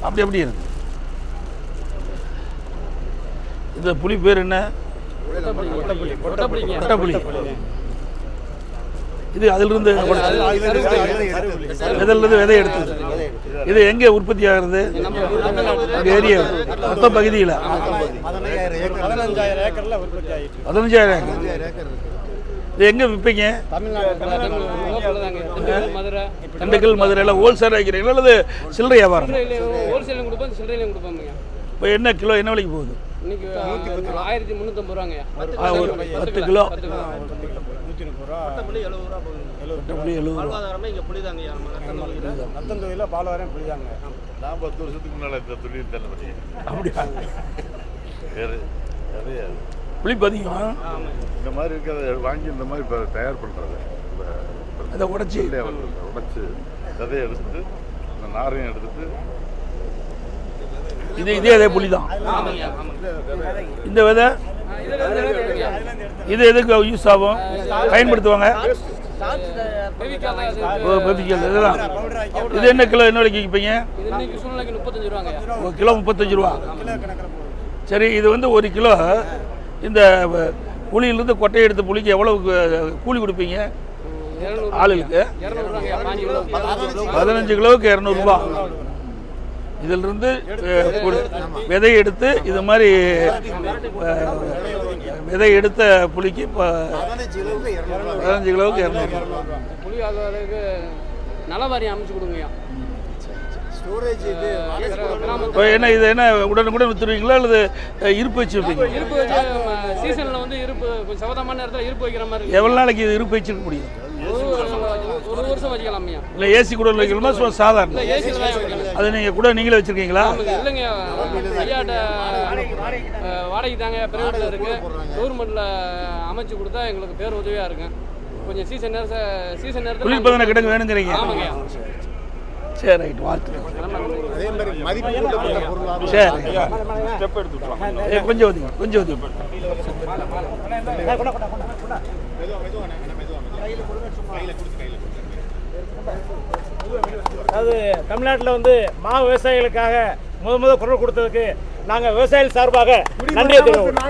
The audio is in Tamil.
அப்படி எப்படி இருக்கு? இந்த புளி பேர் என்ன? கொட்டப்புளி. இது அதிலிருந்து விதை எடுத்தது. இது எங்கே உற்பத்தி ஆகிறது? ஏரியா மொத்த பகுதியில் 15,000 ஏக்கர். இது எங்கே விற்பீங்க? திண்டுக்கல், மதுரையில் ஹோல்சேல் வைக்கிறீங்களா அல்லது சில்லறை வியாபாரம்? இப்போ என்ன கிலோ என்ன விலைக்கு போகுது? 1350 ரூபாங்க. 10 கிலோ 70 ரூபா. நான் 10 வருஷத்துக்கு முன்னால் இந்த தொழில் தானே பண்ணி. அப்படியா? நிறைய புளி பதிக்கும். இந்த மாதிரி இருக்கிறத வாங்கி இந்த மாதிரி இப்போ தயார் பண்ணுறது, அதை உடச்சி விதையை எடுத்துட்டு இந்த நாரையும் எடுத்துட்டு இதே அதே புளி தான். இந்த விதை இது எதுக்கு யூஸ் ஆகும், பயன்படுத்துவாங்க? இதுதான். இது என்ன கிலோ என்ன விலைக்கு விற்பீங்க? கிலோ 35 ரூபா. சரி, இது வந்து 1 கிலோ இந்த புளியிலிருந்து கொட்டையை எடுத்த புளிக்கு எவ்வளவு கூலி கொடுப்பீங்க ஆளுகளுக்கு? 15 கிலோவுக்கு 200 ரூபா. இதிலிருந்து விதை எடுத்து இது மாதிரி விதை எடுத்த புளிக்கு இப்போ 15 கிலோவுக்கு 200 ரூபா. புளி அளவுக்கு நலவாரி அமைச்சு கொடுங்கய்யா. இப்போ என்ன இது என்ன உடனுக்குடன் விற்றுருவீங்களா அல்லது இருப்பு வச்சு வைப்பீங்க? இருப்பு வச்சு சீசனில் வந்து இருப்பு கொஞ்சம் சவதமான நேரத்தில் இருப்பு வைக்கிற மாதிரி. எவ்வளோ நாளைக்கு இது இருப்பு வச்சுருக்க முடியும்? ஒரு வருஷம் வச்சுக்கலாமையா. இல்லை ஏசி கூட வைக்கணுமா சாதாரண? ஏசியில் தான் வைக்கலாம். அது நீங்கள் கூட நீங்களே வச்சுருக்கீங்களா? இல்லைங்க, ஐயாட்ட வாடகை தாங்க பிரைவேட்டில் இருக்குது. கவர்மெண்ட்டில் அமைச்சு கொடுத்தா எங்களுக்கு பேர் உதவியாக இருக்கும். கொஞ்சம் சீசன் நேரத்தில் குளிர்பதன கிடங்கு வேணுங்கிறீங்க? ஆமாங்கய்யா. சரி, ரைட், வாழ்த்துக்கள். சரி, கொஞ்சம் ஒதுங்க. அதாவது தமிழ்நாட்டில் வந்து மா விவசாயிகளுக்காக முத குரல் கொடுத்ததுக்கு நாங்கள் விவசாயிகள் சார்பாக நன்றியை தெரிவிக்கிறோம்.